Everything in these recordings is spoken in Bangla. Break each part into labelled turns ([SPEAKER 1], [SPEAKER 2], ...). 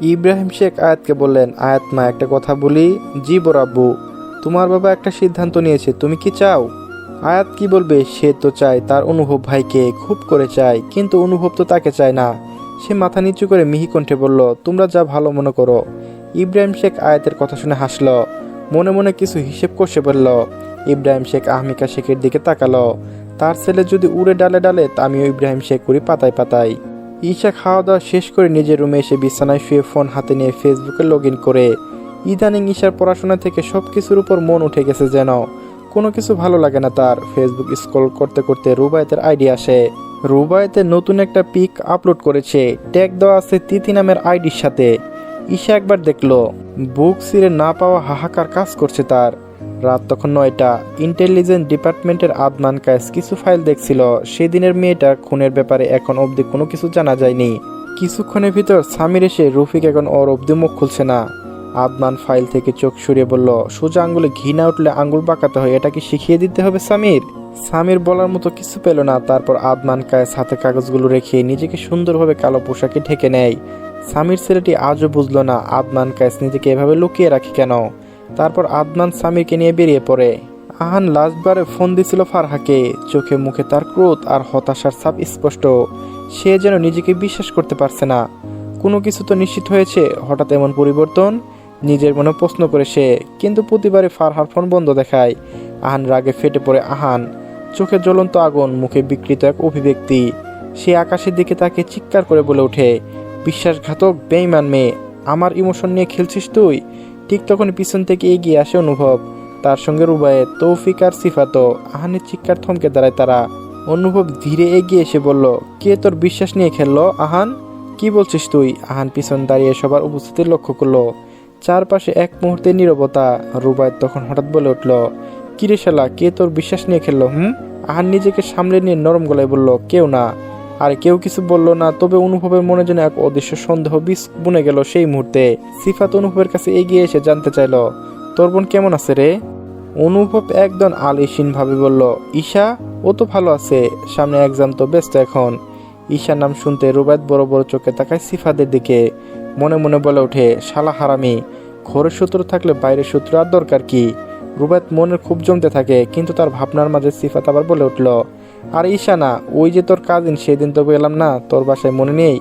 [SPEAKER 1] ইব্রাহিম শেখ আয়াতকে বললেন, আয়াত মা একটা কথা বলি। জি বড় আব্বু। তোমার বাবা একটা সিদ্ধান্ত নিয়েছে, তুমি কি চাও? আয়াত কি বলবে, সে তো চায় তার অনুভব ভাইকে, খুব করে চায়, কিন্তু অনুভব তো তাকে চায় না। সে মাথা নিচু করে মিহি কণ্ঠে বলল, তোমরা যা ভালো মনে করো। ইব্রাহিম শেখ আয়াতের কথা শুনে হাসল, মনে মনে কিছু হিসেব কষে বলল। ইব্রাহিম শেখ আহমিকা শেখের দিকে তাকালো। তার ছেলে যদি উড়ে ডালে ডালে, তা আমিও ইব্রাহিম শেখ করি পাতায় পাতায়। ঈশা খাওয়া দাওয়া শেষ করে নিজের রুমে এসে বিছানায় শুয়ে ফোন হাতে নিয়ে ফেসবুকে লগ ইন করে। ইদানিং ঈশার পড়াশোনা থেকে সব কিছুর উপর মন উঠে গেছে যেন। কোনো কিছু ভালো লাগে না তার। ফেসবুক স্ক্রল করতে করতে রুবায়েতের আইডি আসে। রুবায়েতের নতুন একটা পিক আপলোড করেছে, ট্যাগ দেওয়া আছে তিথি নামের আইডির সাথে। ঈশা একবার দেখলো, বুক ছিঁড়ে না পাওয়া হাহাকার কাজ করছে তার। রাত তখন 9টা। ইন্টেলিজেন্স ডিপার্টমেন্টের আদনান কায়েস কিছু ফাইল দেখছিল। সেদিনের মেয়েটার খুনের ব্যাপারে এখন অবধি কোনো কিছু জানা যায়নি। কিছুক্ষণের ভিতর সামির এসে রফিক এখন ওর অবধি মুখ খুলছে না। আদনান ফাইল থেকে চোখ সরিয়ে বলল, সোজা আঙ্গুলে ঘি না উঠলে আঙ্গুল বাঁকাতে হয়, এটা কি শিখিয়ে দিতে হবে সামির? সামির বলার মতো কিছু পেল না। তারপর আদনান কায়েস হাতে কাগজগুলো রেখে নিজেকে সুন্দরভাবে কালো পোশাকে ঢেকে নেয়। সামির ছেলেটি আজও বুঝলো না আদনান কায়েস নিজেকে এভাবে লুকিয়ে রাখে কেন। তারপর আদনান সামিরকে নিয়ে বেরিয়ে পড়ে। আহান লাস্টবারে ফোন দিছিল ফারহাকে। চোখে মুখে তার ক্রোধ আর হতাশার ছাপ স্পষ্ট। সে যেন নিজেকে বিশ্বাস করতে পারছে না। কোনো কিছু তো নিশ্চিত হয়েছে, হঠাৎ এমন পরিবর্তন? নিজের মনে প্রশ্ন করে সে। কিন্তু প্রতিবারে ফারহার ফোন বন্ধ দেখায়। আহান রাগে ফেটে পড়ে। আহান চোখে জ্বলন্ত আগুন, মুখে বিকৃত এক অভিব্যক্তি। সে আকাশের দিকে তাকে চিৎকার করে বলে ওঠে, বিশ্বাসঘাতক বেঈমান মেয়ে, আমার ইমোশন নিয়ে খেলছিস তুই? ঠিক তখন পিছন থেকে এগিয়ে আসে অনুভব, তার সঙ্গে রুবায়েত, তৌফিক আর সিফাতো। আহানের চিৎকার থমকে দাঁড়ায় তারা। অনুভব ধীরে এগিয়ে এসে বলল, কে তোর বিশ্বাস নিয়ে খেললো আহান? কি বলছিস তুই? আহান পিছন দাঁড়িয়ে সবার উপস্থিতি লক্ষ্য করলো। চারপাশে এক মুহূর্তে নীরবতা। রুবায়েত তখন হঠাৎ বলে উঠল, কিরে শালা, কে তোর বিশ্বাস নিয়ে খেললো? আহান নিজেকে সামলে নিয়ে নরম গলায় বলল, কেউ না। আর কেউ কিছু বলল না। তবে অনুভবের মনে যেন এক অদৃশ্য সন্দেহ বীজ বুনে গেল সেই মুহূর্তে। সিফাত অনুভবের কাছে এগিয়ে এসে জানতে চাইল, তোর বোন কেমন আছে রে? অনুভব একদম আলিশীন ভাবে বলল, ঈশা, ও তো ভালো আছে, সামনে এক্সাম তো, ব্যস্ত এখন। ঈশার নাম শুনতে রুবায়েত বড় বড় চোখে তাকায় সিফাতের দিকে। মনে মনে বলে ওঠে, শালা হারামি, ঘরের শত্রু থাকলে বাইরের শত্রু আর দরকার কি? রুবায়েত মনের খুব জমতে থাকে, কিন্তু তার ভাবনার মাঝে সিফাত আবার বলে উঠল, আর ঈশা না, ওই যে তোর কাজিন, সেদিন তো গেলাম না তোর বাসায়, মনে নেই?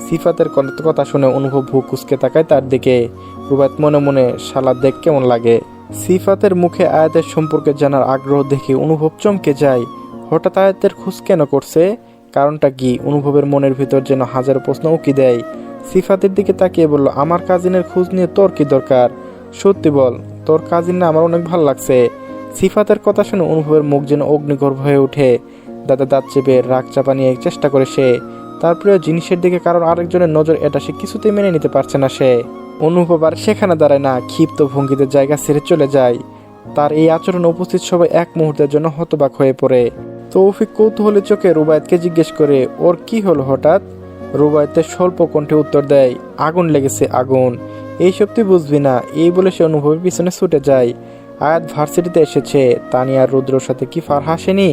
[SPEAKER 1] সিফাতের কথা শুনে অনুভব ভুক কুচকে তাকায় তার দিকে। রুবায়েত মনে মনে, শালা দেখ কেমন লাগে। সিফাতের মুখে আয়াতের সম্পর্কে জানার আগ্রহ দেখে অনুভব চমকে যায়। হঠাৎ আয়াতের খোঁজ কেন করছে? কারণটা কি? অনুভবের মনের ভিতর যেন হাজার প্রশ্ন উকি দেয়। সিফাতের দিকে তাকিয়ে বলল, আমার কাজিনের খোঁজ নিয়ে তোর কি দরকার? সত্যি বল, তোর কাজিন না আমার অনেক ভালো লাগছে। সিফাতের কথা শুনে অনুভবের মুখ যেন অগ্নিগর্ভ হয়ে ওঠে। দাদা দাঁত চেপে রাগ চাপা নিয়ে চেষ্টা করে সে। তার প্রিয় জিনিসের দিকে কারণ আরেকজনের নজর, এটা সে কিছুতেই মেনে নিতে পারছে না সে। অনুভব আর সেখানে দাঁড়ায় না, ক্ষিপ্ত ভঙ্গিতে জায়গা ছেড়ে চলে যায়। তার এই আচরণ উপস্থিত সবাই এক মুহূর্তের জন্য হতবাক হয়ে পড়ে। তৌফিক কৌতূহলী চোখে রুবায়েতকে জিজ্ঞেস করে, ওর কি হলো হঠাৎ? রুবায়েতের স্বল্প কণ্ঠে উত্তর দেয়, আগুন লেগেছে, আগুন। এইসব তুই বুঝবি না, এই বলে সে অনুভবের পিছনে ছুটে যায়। আয়াত ভার্সিটিতে এসেছে। তানিয়া রুদ্রর সাথে কি ফারহা আসেনি?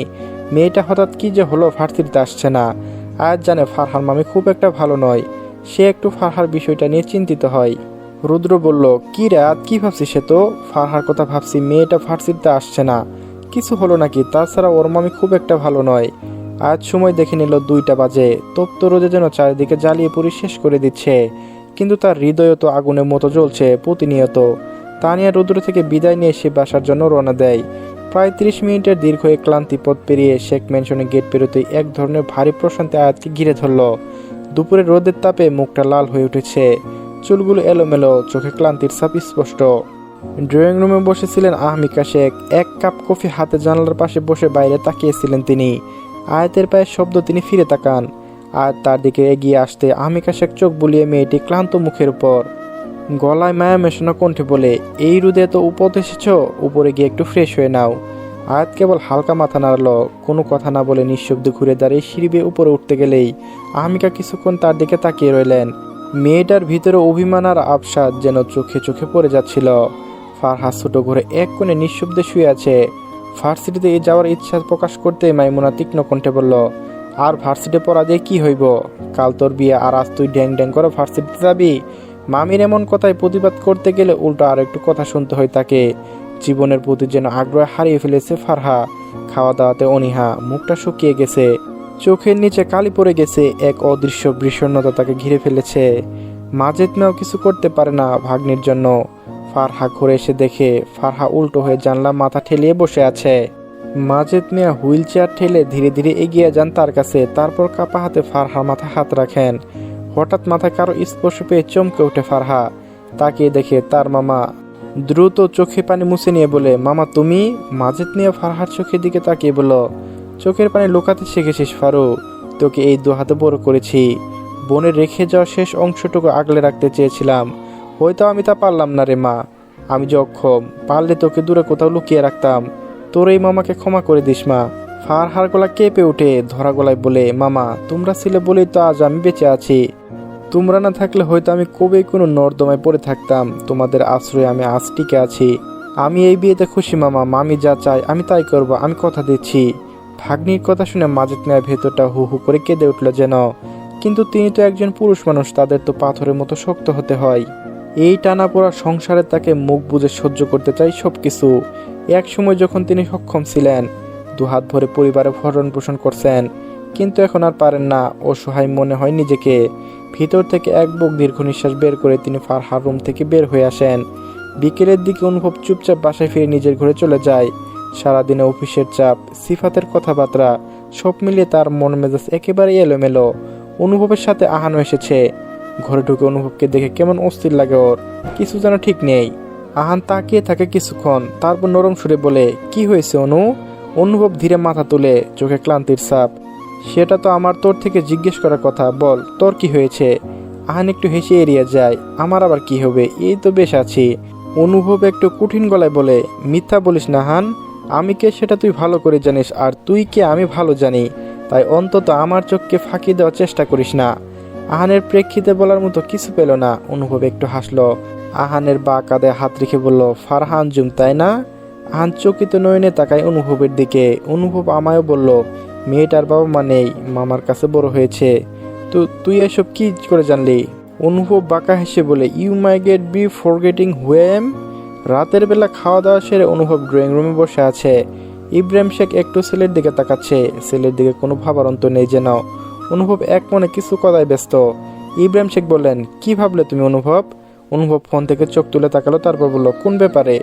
[SPEAKER 1] মেয়েটা হঠাৎ কি যে হলো, ভার্সিটিতে আসছে না। আয়াত জানে ফারহার মামি খুব একটা ভালো নয়। সে একটু ফারহার বিষয়টা নিয়ে চিন্তিত হয়। রুদ্র বলল, কি রে আয়াত, কি ভাবছিস? সে তো ফারহার কথা ভাবছি, মেয়েটা ভার্সিটিতে আসছে না, কিছু হলো নাকি? তাছাড়া ওর মামি খুব একটা ভালো নয়। আয়াত সময় দেখে নিল 2টা বাজে। তপ্ত রোদে যেন চারিদিকে জ্বালিয়ে পুড়ি শেষ করে দিচ্ছে, কিন্তু তার হৃদয় তো আগুনের মতো জ্বলছে প্রতিনিয়ত। তানিয়া রুদ্র থেকে বিদায় নিয়ে সে বাসার জন্য রওনা দেয়। প্রায় 30 মিনিটের দীর্ঘ এক ক্লান্তি পথ পেরিয়ে শেখ ম্যানশনের গেট পেরোতেই এক ধরনের ভারী প্রশান্তি আয়াতকে ঘিরে ধরল। দুপুরের রোদের তাপে মুখটা লাল হয়ে উঠেছে, চুলগুলো এলোমেলো, চোখে ক্লান্তির ছাপ স্পষ্ট। ড্রয়িং রুমে বসেছিলেন আহমিকা শেখ। 1 কাপ কফি হাতে জানালার পাশে বসে বাইরে তাকিয়েছিলেন তিনি। আয়াতের পায়ের শব্দ তিনি ফিরে তাকান। আয়াত তার দিকে এগিয়ে আসতে আহমিকা শেখ চোখ বুলিয়ে মেয়েটি ক্লান্ত মুখের উপর, গলায় মায়া মেশানো কণ্ঠে বলে, এই রোদে তো উপর এসেছ, উপরে গিয়ে একটু ফ্রেশ হয়ে নাও। আয়াত কেবল হালকা মাথা নাড়ালো, কোনো কথা না বলে নিঃশব্দে ঘুরে দাঁড়িয়ে সিঁড়ি বেয়ে উপরে উঠতে গেলেই আহমিকা কিছুক্ষণ তার দিকে তাকিয়ে রইলেন। মেয়েটার ভিতরে অভিমান আর আবসাদ যেন চোখে চোখে পড়ে যাচ্ছিল। ফারহা ছোট ঘরে এক কোণে নিঃশব্দে শুয়ে আছে। ভার্সিটিতে যাওয়ার ইচ্ছা প্রকাশ করতে মাইমুনা তীক্ষ্ণ কণ্ঠে বলল, আর ভার্সিটি পড়া দিয়ে কি হইব? কাল তোর বিয়ে, আর আজ তুই ড্যাং ড্যাং করে ভার্সিটিতে যাবি? মামির এমন কথায় প্রতিবাদ করতে গেলে উল্টো আর একটু কথা শুনতে হয় তাকে। জীবনের প্রতি যেন আগ্রহ হারিয়ে ফেলেছে ফারহা। খাওয়া দাওয়াতে অনীহা, মুখটা শুকিয়ে গেছে, চোখের নিচে কালি পড়ে গেছে, এক অদৃশ্য বিষণ্ণতা তাকে ঘিরে ফেলেছে। মাজেদ মিয়াও কিছু করতে পারে না ভাগ্নির জন্য। ফারহা ঘুরে এসে দেখে ফারহা উল্টো হয়ে জানলা মাথা ঠেলিয়ে বসে আছে। মাজেদ মিয়া হুইল চেয়ার ঠেলে ধীরে ধীরে এগিয়ে যান তার কাছে, তারপর কাপা হাতে ফারহার মাথায় হাত রাখেন। হঠাৎ মাথায় কারো স্পর্শ পেয়ে চমকে ওঠে ফারহা। তাকিয়ে দেখে তার মামা। দ্রুত চোখে পানি মুছে নিয়ে বলে, মামা তুমি? মাজেদ মিয়া ফারহার চোখের দিকে তাকিয়ে বলল, চোখের পানি লুকাতে শিখেছিস ফারু? তোকে এই দু হাতে বড় করেছি, বনে রেখে যাওয়া শেষ অংশটুকু আগলে রাখতে চেয়েছিলাম, হয়তো আমি তা পারলাম না রে মা। আমি যে অক্ষম, পারলে তোকে দূরে কোথাও লুকিয়ে রাখতাম। তোর এই মামাকে ক্ষমা করে দিস মা। ফারহার গলা কেঁপে উঠে ধরা গলায় বলে, মামা তোমরা ছিলে বলেই তো আজ আমি বেঁচে আছি। তোমরা না থাকলে হয়তো আমি কবেই কোনো নর্দমায় পড়ে থাকতাম। তোমাদের আশ্রয়ে আমি আজ টিকে আছি। আমি এই বিয়েতে খুশি মামা, মামি যা চাই আমি তাই করব, আমি কথা দিচ্ছি। ভাগ্নির কথা শুনে মাজেদ মিয়ার ভেতরটা হু হু করে কেঁদে উঠল যেন। কিন্তু তিনি তো একজন পুরুষ মানুষ, তাদের তো পাথরের মতো শক্ত হতে হয়। এই টানাপোড়া সংসারে তাকে মুখ বুজে সহ্য করতে চাই সবকিছু। এক সময় যখন তিনি সক্ষম ছিলেন, দুহাত ভরে পরিবারে ভরণ পোষণ করছেন, কিন্তু এখন আর পারেন না। অসহায় মনে হয় নিজেকে। ভিতর থেকে এক বুক দীর্ঘ নিঃশ্বাস বের করে তিনি ফারহার রুম থেকে বের হয়ে আসেন। বিকেলের দিকে অনুভব চুপচাপ বাসায় ফিরে নিজের ঘরে চলে যায়। সারাদিনে অফিসের চাপ, সিফাতের কথাবার্তা, সব মিলিয়ে তার মন মেজাজ একেবারে এলোমেলো। অনুভবের সাথে আহানও এসেছে। ঘরে ঢুকে অনুভবকে দেখে কেমন অস্থির লাগে ওর, কিছু যেন ঠিক নেই। আহান তাকিয়ে থাকে কিছুক্ষণ, তারপর নরম সুরে বলে, কি হয়েছে অনু? অনুভব ধীরে মাথা তুলে, চোখে ক্লান্তির ছাপ। সেটা তো আমার তোর থেকে জিজ্ঞেস করার কথা, বল তোর কি হয়েছে? আহান একটু হেসে এড়িয়ে যায়, আমার আবার কি হবে, এই তো বেশ আছি। অনুভব একটু কঠিন গলায় বলে, মিথ্যা বলিস না আহান, আমি কে সেটা তুই ভালো করে জানিস, আর তুই কে আমি ভালো জানি, তাই অন্তত আমার চোখকে ফাঁকি দেওয়ার চেষ্টা করিস না। আহানের প্রেক্ষিতে বলার মতো কিছু পেল না। অনুভব একটু হাসলো। আহানের বা কাঁধে হাত রেখে বলল, ফারহান জুম তাই না? আহান চকিত নয়নে তাকায় অনুভবের দিকে। অনুভব আমায়ও বলল, মেয়েটার বাবা মা নেই, মামার কাছে বড় হয়েছে। তো তুই এসব কি করে জানলি? অনুভব বাঁকা হেসে বলে, you might be forgetting whom. রাতের বেলা খাওয়া দাওয়া সেরে অনুভব ড্রয়িং রুমে বসে আছে। ইব্রাহিম শেখ একটু ছেলের দিকে তাকাচ্ছে, ছেলের দিকে কোনো ভাবার অন্ত নেই যেন। অনুভব এক মনে কিছু কথায় ব্যস্ত। ইব্রাহিম শেখ বললেন, কি ভাবলে তুমি অনুভব? অনুভব ফোন থেকে চোখ তুলে তাকালো, তারপর বলল, কোন ব্যাপারে?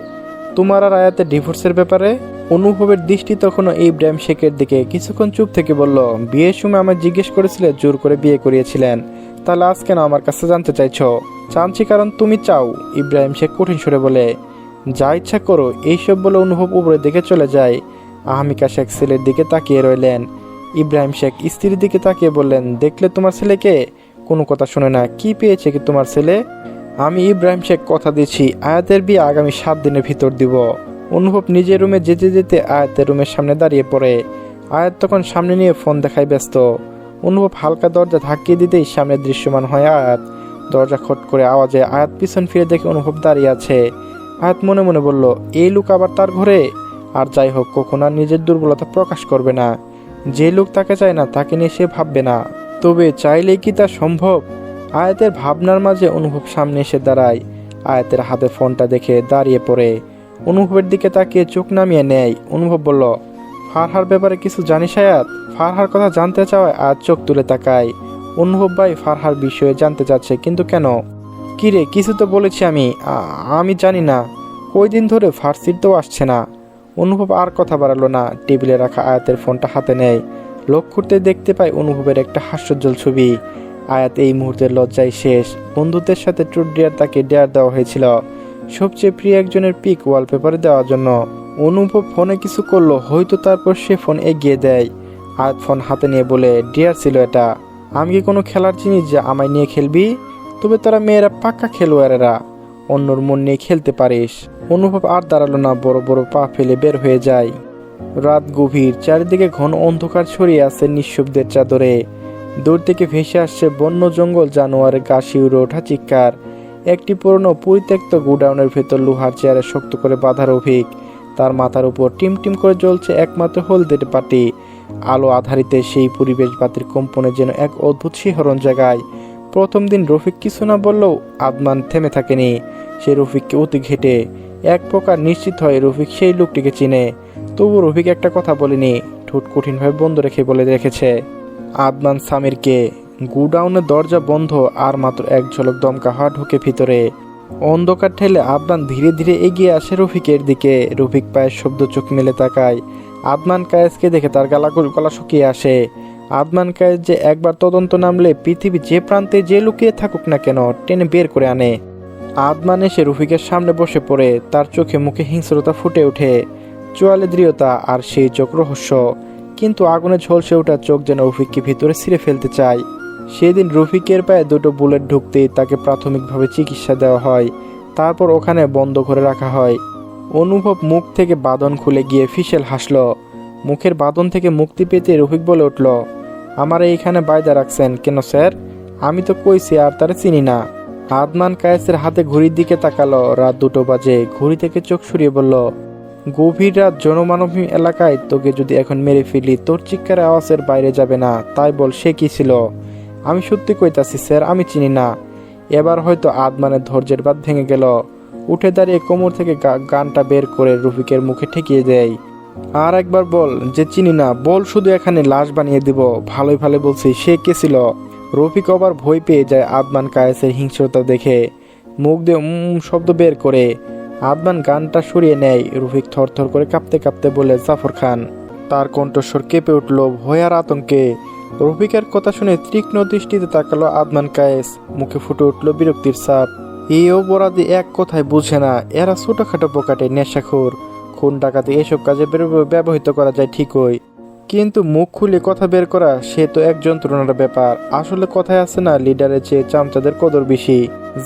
[SPEAKER 1] তোমার আর আয়াতের ডিভোর্সের ব্যাপারে। অনুভবের দৃষ্টি তখনও ইব্রাহিম শেখের দিকে। কিছুক্ষণ চুপ থেকে বলল, বিয়ের সময় আমায় জিজ্ঞেস করেছিলে, জোর করে বিয়ে করিয়েছিলেন, তাহলে আজ কেন আমার কাছে জানতে চাইছ? জানছি কারণ তুমি চাও। ইব্রাহিম শেখ কঠিন সুরে বলে, যা ইচ্ছা করো। এইসব বলে অনুভব উপরের দিকে চলে যায়। আহমিকা শেখ ছেলের দিকে তাকিয়ে রইলেন। ইব্রাহিম শেখ স্ত্রীর দিকে তাকিয়ে বললেন, দেখলে তোমার ছেলেকে, কোনো কথা শুনে না, কি পেয়েছে কি তোমার ছেলে? আমি ইব্রাহিম শেখ কথা দিচ্ছি, আয়াতের বিয়ে আগামী 7 দিনের ভিতর দিব। অনুভব নিজের রুমে যেতে যেতে আয়াতের রুমের সামনে দাঁড়িয়ে পড়ে। আয়াত তখন সামনে নিয়ে ফোন দেখায় ব্যস্ত। অনুভব হালকা দরজা ধাক্কিয়ে দিতেই সামনে দৃশ্যমান হয় আয়াত। দরজা খট করে আওয়াজে আয়াত পিছন ফিরে দেখে অনুভব দাঁড়িয়ে আছে। আয়াত মনে মনে বলল, এই লোক আবার তার ঘরে? আর যাই হোক, কখনো আর নিজের দুর্বলতা প্রকাশ করবে না। যে লোক তাকে চায় না তাকে নিয়ে সে ভাববে না। তবে চাইলেই কি তা সম্ভব? আয়াতের ভাবনার মাঝে অনুভব সামনে এসে দাঁড়ায়। আয়াতের হাতে ফোনটা দেখে দাঁড়িয়ে পড়ে। অনুভবের দিকে তাকিয়ে চোখ নামিয়ে নেয়। অনুভব বলল, ফারহার ব্যাপারে কিছু জানিস আয়াত? ফারহার কথা জানতে চাওয়ায় আয়াত চোখ তুলে তাকায়। অনুভব ভাই ফারহার বিষয়ে জানতে চাচ্ছে, কিন্তু কেন? কিরে, কিছু তো বলেছি আমি জানি না। কয়দিন ধরে ফার্সির তো আসছে না। অনুভব আর কথা বাড়ালো না, টেবিলে রাখা আয়াতের ফোনটা হাতে নেয়। লক্ষ করতে দেখতে পায় অনুভবের একটা হাস্যোজ্জ্বল ছবি। আয়াত এই মুহূর্তের লজ্জায় শেষ। বন্ধুদের সাথে ট্রুথ ডেয়ার তাকে ডেয়ার দেওয়া হয়েছিল, সবচেয়ে প্রিয় একজনের পিক ওয়ালপেপারে দেওয়ার জন্য। অনুভব ফোনে কিছু করলো হয়তো, তারপর সে ফোন এগিয়ে দেয়। আয়াত ফোন হাতে নিয়ে বলে, ডিয়ার ছিল এটা। আমি কি কোনো খেলার জিনিস যে আমায় নিয়ে খেলবি? তবে তারা মেয়েরা পাক্কা খেলোয়াড়েরা, অন্যর মন নিয়ে খেলতে পারিস। অনুভব আর দাঁড়ালো না, বড় বড় পা ফেলে বের হয়ে যায়। রাত গভীর, চারিদিকে ঘন অন্ধকার ছড়িয়ে আছে নিঃশব্দের চাদরে। দূর থেকে ভেসে আসছে বন্য জঙ্গল, জানোয়ারের গা শিউরে ওঠা চিৎকার। একটি পুরনো পরিত্যক্ত গোডাউনের ভেতর লোহার চেয়ারে শক্ত করে বাঁধার অভিক। তার মাথার উপর টিম টিম করে জ্বলছে একমাত্র হলদে পাটি। আলো আধারিতে সেই পরিবেশ বাতির কম্পনে যেন এক অদ্ভুত শিহরণ জাগায়। প্রথম দিন রফিক কিছু না বললেও আদনান থেমে থাকেনি। সে রফিককে অতি ঘেটে এক প্রকার নিশ্চিত হয় রফিক সেই লোকটিকে চিনে। তবু রফিক একটা কথা বলেনি, ঠোঁট কঠিনভাবে বন্ধ রেখে বলে রেখেছে, আদনান সামিরকে। গুডাউনের দরজা বন্ধ, আর মাত্র এক ঝলক দমকা হাওয়া ঢুকে ভিতরে। অন্ধকার ঠেলে আদনান ধীরে ধীরে এগিয়ে আসে রফিকের দিকে। রফিক পায়ের শব্দ চোখ মেলে তাকায়। আদনান কায়েসকে দেখে তার গলা শুকিয়ে আসে। আদনান কায়েস যে একবার তদন্ত নামলে পৃথিবী যে প্রান্তে যে লুকিয়ে থাকুক না কেন টেনে বের করে আনে। আদনান এসে রফিকের সামনে বসে পড়ে। তার চোখে মুখে হিংস্রতা ফুটে ওঠে, চোয়ালে দৃঢ়তা, আর সেই চোখ রহস্য। কিন্তু আগুনে ঝলসে ওঠা চোখ যেন রফিককে ভিতরে ছিঁড়ে ফেলতে চায়। সেদিন রফিকের পায়ে দুটো বুলেট ঢুকতেই তাকে প্রাথমিকভাবে চিকিৎসা দেওয়া হয়। তারপর ওখানে বন্ধ করে রাখা হয়। অনুভব মুখ থেকে বাঁধন খুলে গিয়ে ফিসেল হাসল। মুখের বাঁধন থেকে মুক্তি পেতে রফিক বলে উঠল, আমার এইখানে বায়দা রাখছেন কেন স্যার? আমি তো কইছি আর তারা চিনি না। আদনান কায়েসের হাতে ঘড়ির দিকে তাকালো। রাত 2টো বাজে। ঘড়ি থেকে চোখ সরিয়ে বলল, গভীর রাত জনমানবহীন এলাকায় তোকে যদি এখন মেরে ফেলি তোর চিৎকার আওয়াজের বাইরে যাবে না। তাই বল সে কি ছিল? আমি সত্যি কইতাছি স্যার, আমি চিনি না। এবার হয়তো আদনানের ধৈর্যের বাঁধ ভেঙে গেল। উঠে দাঁড়িয়ে কোমর থেকে গানটা বের করে রফিকের মুখে ঠেকিয়ে দেয়। আর একবার বল যে চিনি না, বল শুধু এখানে লাশ বানিয়ে দিব। ভালোই ভালো বলছি, সে কে ছিল? রফিক আবার ভয় পেয়ে যায় আদনান কায়েসের হিংস্রতা দেখে। মুখ দিয়ে শব্দ বের করে। আদনান গানটা সরিয়ে নেয়। রফিক থরথর করে কাঁপতে কাঁপতে বলে, জাফর খান। তার কণ্ঠস্বর কেঁপে উঠল ভয় আর আতঙ্কে। রফিকের কথা শুনে তীক্ষ্ণ দৃষ্টিতে তাকালো আদনান কায়েস। মুখে ফুটে উঠল বিরক্তির ছাপ। এই অপরাধী এক কথায় বুঝে না, এরা ছোটখাটো পোকাটে, নেশাখোর, খুন ডাকাতি এসব কাজে ব্যবহৃত করা যায় ঠিকই, কিন্তু মুখ খুলে কথা বের করা সে তো এক যন্ত্রণার ব্যাপার। আসলে কথায় আছে না, লিডারের চেয়ে চামচাদের কদর বেশি।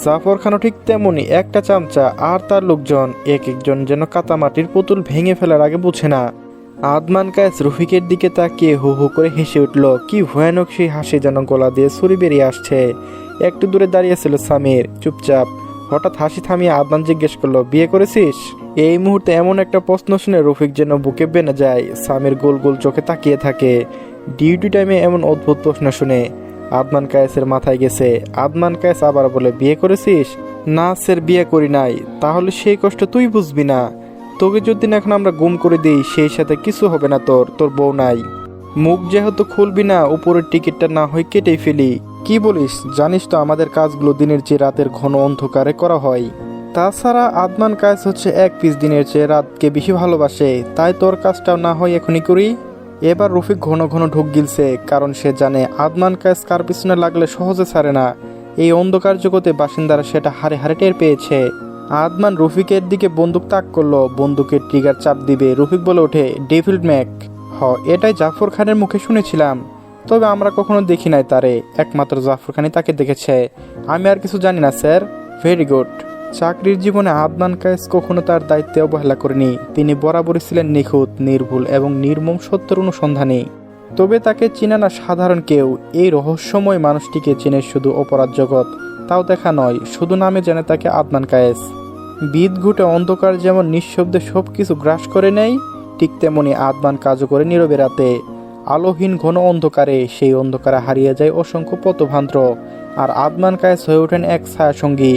[SPEAKER 1] জাফর খানও ঠিক তেমনই একটা চামচা, আর তার লোকজন এক একজন যেন কাতামাটির পুতুল ভেঙে ফেলার আগে বুঝে না। আদনান কায়েস রফিকের দিকে তাকিয়ে হু হু করে হেসে উঠল। কি ভয়ানক সেই হাসি, যেন গলা দিয়ে ছুরি বেরিয়ে আসছে। একটু দূরে দাঁড়িয়েছিল সামির, চুপচাপ। হঠাৎ হাসি থামিয়ে আদনান জিজ্ঞেস করলো, বিয়ে করেছিস? এই মুহূর্তে এমন একটা প্রশ্ন শুনে রফিক যেন বুকে বেনে যায়। সামির গোল গোল চোখে তাকিয়ে থাকে। ডিউটি টাইমে এমন অদ্ভুত প্রশ্ন শুনে আদনান কায়েসের মাথায় গেছে। আদনান কায়েস আবার বলে, বিয়ে করেছিস? না স্যার, বিয়ে করি নাই। তাহলে সেই কষ্ট তুই বুঝবি না। তোকে যদি এখন আমরা গুম করে দিই, সেই সাথে কিছু হবে না। তোর বউ নাই। মুখ যেহেতু খুলবি না, উপরের টিকিটটা না হয় কেটেই ফেলি। কি বলিস? জানিস তো আমাদের কাজগুলো দিনের চেয়ে রাতের ঘন অন্ধকারে করা হয়। তাছাড়া আদনান কায়েস হচ্ছে এক পিস দিনের চেয়ে রাতকে বেশি ভালোবাসে। তাই তোর কাজটাও না হয় এখনই করি। এবার রফিক ঘন ঘন ঢোক গিলছে, কারণ সে জানে আদনান কায়েস কার পিছনে লাগলে সহজে ছাড়ে না। এই অন্ধকার জগতে বাসিন্দারা সেটা হারে হারে টের পেয়েছে। আদনান রফিকের দিকে বন্দুক তাক করলো। বন্দুকের ট্রিগার চাপ দিবে রফিক বলে ওঠে, ডেভিল ম্যাক। এটাই জাফর খানের মুখে শুনেছিলাম, তবে আমরা কখনো দেখি নাই তারে। একমাত্র জাফর খানই তাকে দেখেছে। আমি আর কিছু জানি না স্যার। Very good. চাকরির জীবনে আদনান কায়েস কখনো তার দায়িত্বে অবহেলা করেনি। তিনি বরাবরই ছিলেন নিখুঁত, নির্ভুল এবং নির্মম সত্যের অনুসন্ধানী। তবে তাকে চিনে না সাধারণ কেউ। এই রহস্যময় মানুষটিকে চিনে শুধু অপরাধ জগৎ, তাও দেখা নয়, শুধু নামে জানে তাকে আদনান কায়েস। বিদঘুটে অন্ধকার যেমন নিঃশব্দে সব কিছু গ্রাস করে নেয়, ঠিক তেমনি আদনান কাজও করে নীরবে রাতে। আলোহীন ঘন অন্ধকারে, সেই অন্ধকারে হারিয়ে যায় অসংখ্য পথভ্রান্ত। আর আদনান কায়েস হয়ে ওঠেন এক ছায়াসঙ্গী,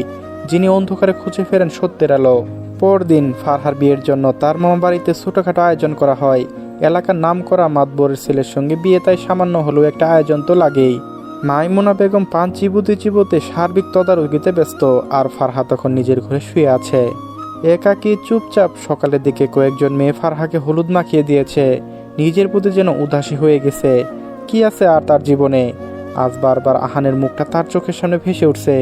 [SPEAKER 1] যিনি অন্ধকারে খুঁজে ফেরেন সত্যের আলো। পরদিন ফারহার বিয়ের জন্য তার মামা বাড়িতে ছোটখাটো আয়োজন করা হয়। এলাকার নাম করা মাতবরের ছেলের সঙ্গে বিয়ে, তাই সামান্য হলেও একটা আয়োজন তো লাগেই। মাইমুনা বেগম পান চিবোতে সার্বিক তদারকিতে ব্যস্ত, আর ফারহা তখন নিজের ঘরে শুয়ে আছে একাকী চুপচাপ। সকালের দিকে কয়েকজন মেয়ে ফারহাকে হলুদ মাখিয়ে দিয়েছে। নিজের প্রতি যেন উদাসী হয়ে গেছে। কি আছে আর তার জীবনে? আজ বারবার আহানের মুখটা তার চোখের সামনে ভেসে উঠছে।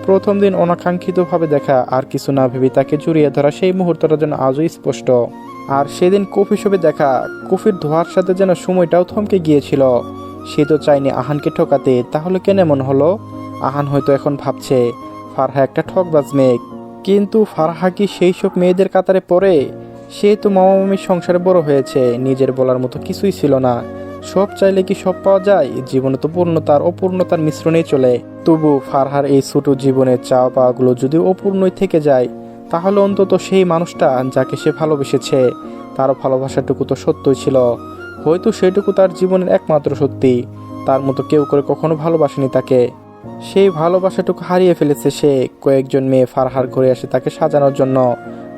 [SPEAKER 1] প্রথম দিন অনাকাঙ্ক্ষিতভাবে দেখা, আর কিছু না ভেবে তাকে জড়িয়ে ধরা সেই মুহূর্তটা যেন আজও স্পষ্ট। আর সেদিন কফি শপে দেখা, কফির ধোয়ার সাথে যেন সময়টাও থমকে গিয়েছিল। সে তো চায়নি আহানকে ঠকাতে, তাহলে কেন এমন হলো? আহান হয়তো এখন ভাবছে ফারহা একটা ঠকবাজ মেয়ে, কিন্তু ফারহা কি সেই সব মেয়েদের কাতারে পড়ে? সে তো মামামামির সংসারে বড় হয়েছে, নিজের বলার মতো কিছুই ছিল না। সব চাইলে কি সব পাওয়া যায়? জীবনে তো পূর্ণতার অপূর্ণতার মিশ্রণেই চলে। তবু ফারহার এই ছোট জীবনের চাওয়া পাওয়াগুলো যদি অপূর্ণই থেকে যায়, তাহলে অন্তত সেই মানুষটা যাকে সে ভালোবেসেছে, তারও ভালোবাসাটুকু তো সত্যই ছিল। হয়তো সেটুকু তার জীবনের একমাত্র সত্যি। তার মতো কেউ করে কখনো ভালোবাসেনি তাকে। সেই ভালোবাসাটুকু হারিয়ে ফেলেছে সে। কয়েকজন মেয়ে ফারহার ঘরে আসে তাকে সাজানোর জন্য।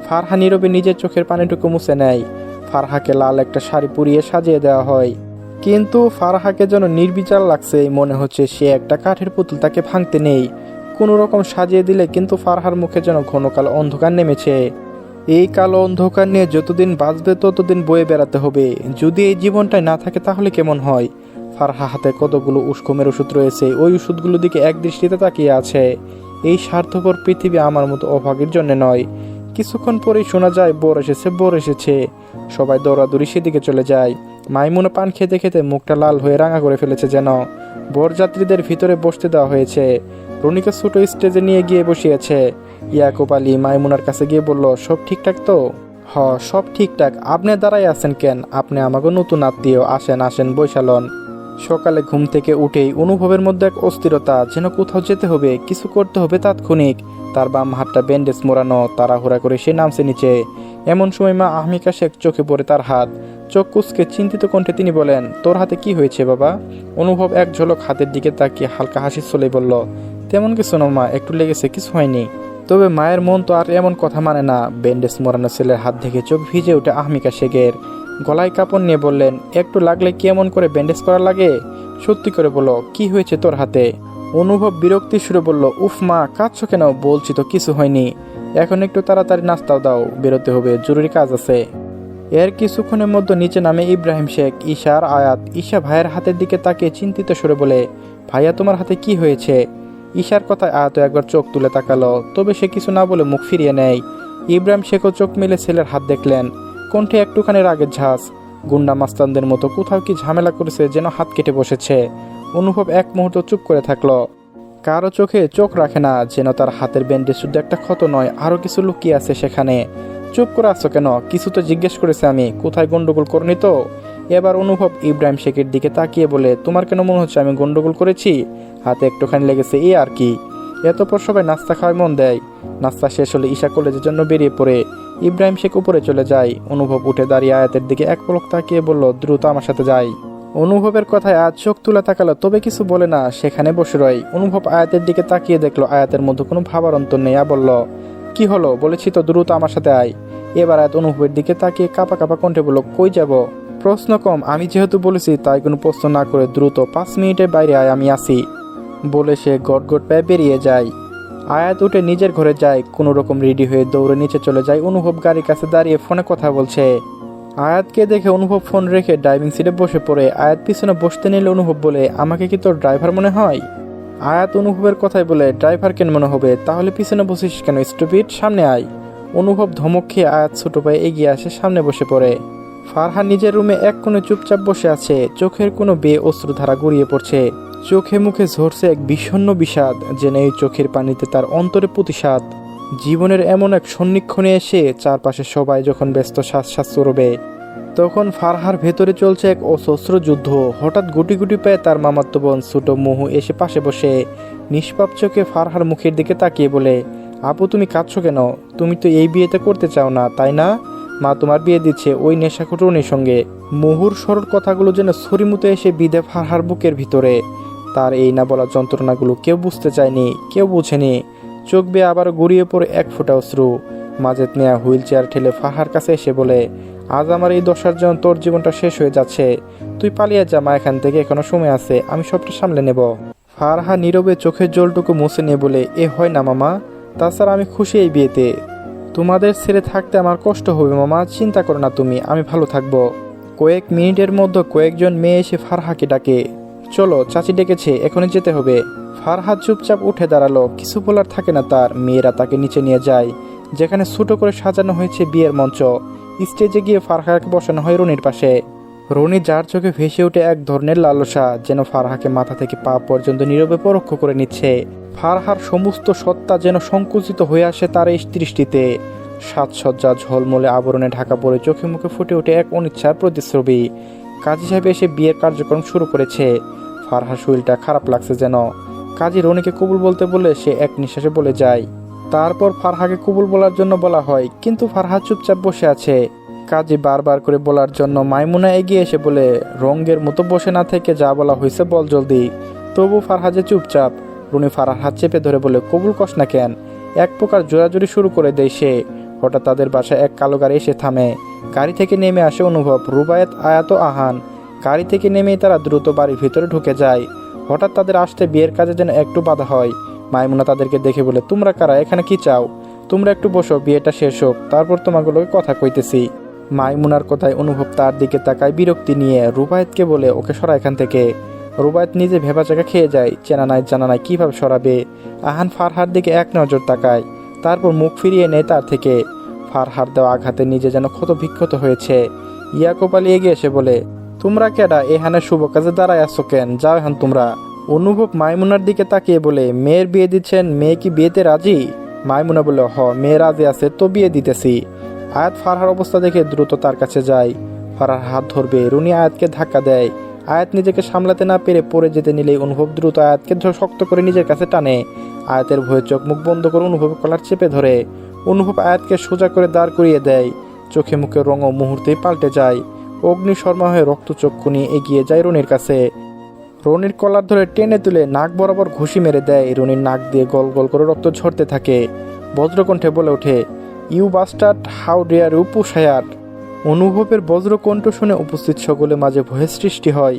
[SPEAKER 1] ফারহা নীরবে নিজের চোখের পানিটুকু মুছে নেয়। ফারহাকে লাল একটা শাড়ি পরিয়ে সাজিয়ে দেওয়া হয়, কিন্তু ফারহাকে যেন নির্বিচার লাগছে। মনে হচ্ছে সে একটা কাঠের পুতুল, তাকে ভাঙতে নেই। কোনো রকম সাজিয়ে দিলে কিন্তু ফারহার মুখে যেন ঘন কালো অন্ধকার নেমেছে। এই কালো অন্ধকার নিয়ে যতদিন বাঁচবে ততদিন বয়ে বেড়াতে হবে। যদি এই জীবনটাই না থাকে তাহলে কেমন হয়? ফারহা হাতে কতগুলো উস্কমের ওষুধ রয়েছে, ওই ওষুধগুলোর দিকে এক দৃষ্টিতে তাকিয়ে আছে। এই স্বার্থপর পৃথিবী আমার মতো অভাগীর জন্য নয়। কিছুক্ষণ পরেই শোনা যায় বোর এসেছে, বোর এসেছে। সবাই দৌড়াদৌড়ি সেদিকে চলে যায়। মাইমুনা পান খেতে খেতে মুখটা লাল হয়ে রাঙা করে ফেলেছে যেন। বরযাত্রীদের ভিতরে বসতে দেওয়া হয়েছে। রনিকে ছোট স্টেজে নিয়ে গিয়ে বসিয়েছে। ইয়াকুব আলী মাইমুনার কাছে গিয়ে বলল, সব ঠিকঠাক তো? হ, সব ঠিকঠাক। আপনি দাঁড়াই আছেন কেন? আপনি আমাকে নতুন আত্মীয়, আসেন আসেন বৈশালন। সকালে ঘুম থেকে উঠেই অনুভবের মধ্যে এক অস্থিরতা, যেন কোথাও যেতে হবে, কিছু করতে হবে তাৎক্ষণিক। তার বাম হাতটা ব্যান্ডেজ মোড়ানো, তাড়াহুড়া করে সে নামছে নিচে। এমন সময় মা আহমিকা শেখ চোখে পড়ে তার হাত। চোখ কুঁচকে চিন্তিত কণ্ঠে তিনি বলেন, তোর হাতে কি হয়েছে বাবা? অনুভব এক ঝলক হাতের দিকে তাকিয়ে হালকা হাসি চলে বলল, তেমন কিছু না মা, একটু লেগেছে, কিছু হয়নি। তবে মায়ের মন তো আর এমন কথা মানে না। ব্যান্ডেজ মোড়ানো ছেলের হাত দেখে চোখ ভিজে ওঠে আহমিকা শেখের। গলায় কাপড় নিয়ে বললেন, একটু লাগলে কি এমন করে ব্যান্ডেজ করা লাগে? সত্যি করে বলো, কি হয়েছে তোর হাতে? অনুভব বিরক্তি সুরে বলল, উফ মা, কাঁদছো কেন? বলছি তো কিছু হয়নি। এখন একটু তাড়াতাড়ি নাস্তাও দাও, বেরোতে হবে, জরুরি কাজ আছে। এর কিছুক্ষণের মধ্যে নিচে নামে ইব্রাহিম শেখ, ঈশা আর আয়াত। ঈশা ভাইয়ের হাতের দিকে তাকিয়ে চিন্তিত সুরে বলে, ভাইয়া তোমার হাতে কি হয়েছে? ঈশার কথায় আয়াত একবার চোখ তুলে তাকালো, তবে সে কিছু না বলে মুখ ফিরিয়ে নেয়। ইব্রাহিম শেখও চোখ মেলে ছেলের হাত দেখলেন। কণ্ঠে একটুখানি রাগের ঝাঁজ। গুন্ডা মাস্তানদের মতো কোথাও কি ঝামেলা করেছে, যেন হাত কেটে বসেছে। অনুভব এক মুহূর্ত চুপ করে থাকলো। কারো চোখে চোখ রাখে না, যেন তার হাতের ব্যান্ডেজ শুধু একটা ক্ষত নয়, আরো কিছু লুকিয়ে আছে সেখানে। চুপ করে আসছো কেন? কিছু তো জিজ্ঞেস করেছে আমি, কোথায় গন্ডগোল করনি তো? এবার অনুভব ইব্রাহিম শেখের দিকে তাকিয়ে বলে, তোমার কেন মনে হচ্ছে আমি গন্ডগোল করেছি? হাতে একটুখানি লেগেছে, এই আর কি। এতপর সবাই নাস্তা খাওয়ায় মন দেয়। নাস্তা শেষ হলে ঈশা কলেজের জন্য বেরিয়ে পড়ে। ইব্রাহিম শেখ উপরে চলে যায়। অনুভব উঠে দাঁড়িয়ে আয়াতের দিকে এক পলক তাকিয়ে বলল, দ্রুত আমার সাথে যাই। অনুভবের কথায় আয়াত চোখ তুলে তাকালো, তবে কিছু বলে না, সেখানে বসে রয়। অনুভব আয়াতের দিকে তাকিয়ে দেখলো আয়াতের মধ্যে কোনো ভাবার অন্তর নেই। বলল, কি হলো? বলেছি তো দ্রুত আমার সাথে আয়। এবার আয়াত অনুভবের দিকে তাকিয়ে কাঁপা কাঁপা কণ্ঠে বলল, কই যাব? প্রশ্ন কম, আমি যেহেতু বলেছি তাই কোনো প্রশ্ন না করে দ্রুত 5 মিনিটের বাইরে আয়, আমি আসি। বলে সে গটগট পায়ে বেরিয়ে যায়। আয়াত উঠে নিজের ঘরে যায়। কোনো রকম রেডি হয়ে দৌড়ে নিচে চলে যায়। অনুভব গাড়ির কাছে দাঁড়িয়ে ফোনে কথা বলছে। আয়াতকে দেখে অনুভব ফোন রেখে ড্রাইভিং সিটে বসে পড়ে। আয়াত পিছনে বসতে নিলে অনুভব বলে, আমাকে কি তোর ড্রাইভার মনে হয়? আয়াত অনুভবের কথাই বলে, ড্রাইভার কেন মনে হবে? তাহলে পিছনে বসিস কেন স্টুপিড, সামনে আয়। অনুভব ধমক খেয়ে আয়াত ছোট পায়ে এগিয়ে আসে, সামনে বসে পড়ে। ফারহা নিজের রুমে এক কোণে চুপচাপ বসে আছে। চোখের কোনো বেয়ে অশ্রুধারা গড়িয়ে পড়ছে। চোখে মুখে ঝরছে এক বিষণ্ণ বিষাদ, যেন এই চোখের পানিতে তার অন্তরে প্রতিশাদ। জীবনের এমন এক সন্নিক্ষণে এসে চারপাশে সবাই যখন ব্যস্ত শ্বাস চড়বে, তখন ফারহার ভেতরে চলছে এক অসহস্র যুদ্ধ। হঠাৎ গুটি গুটি পায়ে তার মামাতো বোন ছোট মহু এসে পাশে বসে নিষ্পাপ চোখে ফারহার মুখের দিকে তাকিয়ে বলে, আপু তুমি কাঁদছো কেন? তুমি তো এই বিয়েতে করতে চাও না, তাই না? মা তোমার বিয়ে দিচ্ছে ওই নেশাখোর রনির সঙ্গে। মহুর সরল কথাগুলো যেন ছড়িমুতে এসে বিধে ফারহার বুকের ভিতরে। তার এই না বলা যন্ত্রণাগুলো কেউ বুঝতে চায়নি, কেউ বুঝেনি। চোখ বেয়ে আবার গড়িয়ে পড়ে এক ফোঁটা অশ্রু। মাজেদ মিয়া হুইল চেয়ার ঠেলে ফারহার কাছে এসে বলে, আজ আমার এই দশার জন্য তোর জীবনটা শেষ হয়ে যাচ্ছে। তুই পালিয়ে যা মা, এখান থেকে এখনো সময় আছে, আমি সবটা সামলে নেব। ফারহা নীরবে চোখের জলটুকু মুছে নিয়ে বলে, এ হয় না মামা, তাছাড়া আমি খুশি এই বিয়েতে। তোমাদের ছেড়ে থাকতে আমার কষ্ট হবে মামা, চিন্তা করো না তুমি, আমি ভালো থাকবো। কয়েক মিনিটের মধ্যে কয়েকজন মেয়ে এসে ফারহাকে ডাকে, চলো চাচি ডেকেছে, এখনই যেতে হবে। ফারহা চুপচাপ উঠে দাঁড়ালো। কিছু বলার থাকে না তার। মেয়েরা তাকে নিচে নিয়ে যায়, যেখানে ছোট করে সাজানো হয়েছে বিয়ের মঞ্চ। স্টেজে গিয়ে ফারহাকে বসানো হয় রনির পাশে। রনি যার চোখে ভেসে ওঠে এক ধরনের লালসা, যেন ফারহাকে মাথা থেকে পা পর্যন্ত নীরবে পরোক্ষ করে নিচ্ছে। ফারহার সমস্ত সত্তা যেন সংকুচিত হয়ে আসে তার এই দৃষ্টিতে। সাজসজ্জা ঝলমলে আবরণে ঢাকা পড়ে চোখে মুখে ফুটে ওঠে এক অনিচ্ছার প্রতিচ্ছবি। কাজী সাহেব এসে বিয়ের কার্যক্রম শুরু করেছে। ফারহার শরীরটা খারাপ লাগছে যেন। কাজী রনিকে কবুল বলতে বলে সে এক নিঃশ্বাসে বলে যায়। তারপর ফারহাকে কবুল বলার জন্য বলা হয়, কিন্তু ফারহা চুপচাপ বসে আছে। কাজী বারবার করে বলার জন্য মাইমুনা এগিয়ে এসে বলে, রঙ্গের মতো বসে না থেকে যা বলা হয়েছে বল জলদি। তবু ফারহা যে চুপচাপ। রুনি ফারহার হাত চেপে ধরে বলে, কবুল কস না কেন? এক প্রকার জোরাজুরি শুরু করে দেয় সে। হঠাৎ তাদের বাসায় এক কালো গাড়ি এসে থামে। গাড়ি থেকে নেমে আসে অনুভব, রুবায়েত, আয়াত ও আহান। গাড়ি থেকে নেমেই তারা দ্রুত বাড়ির ভিতরে ঢুকে যায়। হঠাৎ তাদের আসতে বিয়ের কাজে যেন একটু বাধা হয়। মাইমুনা তাদেরকে দেখে বলে, তোমরা কারা? এখানে কি চাও? তোমরা একটু বসো, বিয়েটা শেষ হোক, তারপর তোমাগুলোকে কথা কইতেছি। মাইমুনার কথায় অনুভব তার দিকে তাকায় বিরক্তি নিয়ে। রুবায়েতকে বলে, ওকে সরা এখান থেকে। রুবায়েত নিজে ভেবাচাকা খেয়ে যায়, চেনা নাই জানা নাই কীভাবে সরাবে। আহান ফারহার দিকে এক নজর তাকায়, তারপর মুখ ফিরিয়ে নেয় তার থেকে। ফারহার দেওয়া আঘাতে নিজে যেন ক্ষত বিক্ষত হয়েছে। ইয়াকুব আলী এগিয়ে এসে বলে, তোমরা কেডা? এখানে শুভ কাজে দাঁড়ায় আসছো কেন? যাও এখন তোমরা। অনুভব মাইমুনার দিকে তাকিয়ে বলে, মেয়ের বিয়ে দিচ্ছেন, মেয়ে কি বিয়েতে রাজি? মাইমুনা বলে, হ, মেয়ে রাজি আছে তো বিয়ে দিতেছি। আয়াত ফারহার অবস্থা দেখে দ্রুত তার কাছে যায়। ফারহার হাত ধরবে, রুনি আয়াতকে ধাক্কা দেয়। আয়াত নিজেকে সামলাতে না পেরে পড়ে যেতে নিলেই অনুভব দ্রুত আয়াতকে শক্ত করে নিজের কাছে টানে। আয়াতের ভয়ে চোখ মুখ বন্ধ করে অনুভব কলার চেপে ধরে। অনুভব আয়াতকে সোজা করে দাঁড় করিয়ে দেয়। চোখে মুখে রঙও মুহূর্তেই পাল্টে যায়। অগ্নিশর্মা হয়ে রক্তচক্ষু নিয়ে এগিয়ে যায় রনির কাছে। রনির কলার ধরে টেনে তুলে নাক বরাবর ঘুষি মেরে দেয়। রনির নাক দিয়ে গল গল করে রক্ত ঝরতে থাকে। বজ্রকণ্ঠে বলে ওঠে, you bastard, how dare you push her. অনুভবের বজ্রকণ্ঠ শুনে উপস্থিত সকলের মাঝে ভয়ের সৃষ্টি হয়।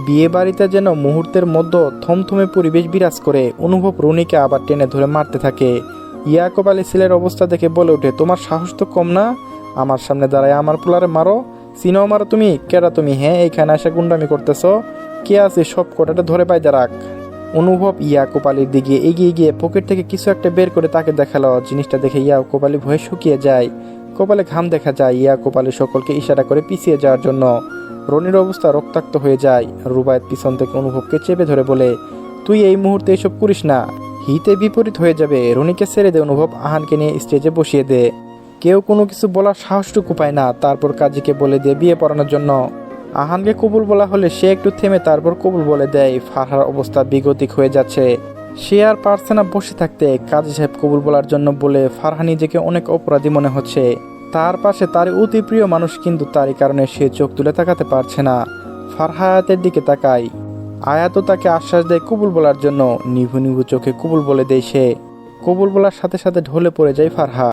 [SPEAKER 1] বিয়ে বাড়িতে যেন মুহূর্তের মধ্যে থমথমে পরিবেশ বিরাজ করে। অনুভব রনিকে আবার টেনে ধরে মারতে থাকে। ইয়াকুব আলী ছেলের অবস্থা দেখে বলে ওঠে, তোমার সাহস তো কম না? আমার সামনে দাঁড়ায় আমার পোলারে মারো? চিনাও মারো তুমি? কেডা তুমি? হ্যাঁ, এইখানে এসে গুন্ডামি করতেছ? কে আছে? সব কটাটা ধরে পাইতে রাখ। অনুভব ইয়াকুব আলীর দিকে এগিয়ে গিয়ে পকেট থেকে কিছু একটা বের করে তাকে দেখালো। জিনিসটা দেখে ইয়াকুব আলী ভয়ে শুকিয়ে যায়। কপালে ঘাম দেখা যায়। ইয়াকুব আলী সকলকে ইশারা করে পিছিয়ে যাওয়ার জন্য। রনির অবস্থা রক্তাক্ত হয়ে যায়। রুবায়েত পিছন থেকে অনুভবকে চেপে ধরে বলে, তুই এই মুহূর্তে এসব করিস না, হিতে বিপরীত হয়ে যাবে। রনিকে ছেড়ে দে অনুভব, আহানকে নিয়ে স্টেজে বসিয়ে দে। কেউ কোনো কিছু বলার সাহসটুকু পায় না। তারপর কাজীকে বলে দিয়ে বিয়ে পড়ানোর জন্য। আহানকে কবুল বলা হলে সে একটু থেমে তারপর কবুল বলে দেয়। ফারহার অবস্থা বিগতিক হয়ে যাচ্ছে। সে আর পারছে না বসে থাকতে। কাজী সাহেব কবুল বলার জন্য বলে ফারহা নিজেকে অনেক অপরাধী মনে হচ্ছে। তার পাশে তার অতি প্রিয় মানুষ, কিন্তু তারই কারণে সে চোখ তুলে তাকাতে পারছে না। ফারহা আয়াতের দিকে তাকায়। আয়াতও তাকে আশ্বাস দেয় কবুল বলার জন্য। নিভু নিভু চোখে কবুল বলে দেয় সে। কবুল বলার সাথে সাথে ঢলে পড়ে যায় ফারহা।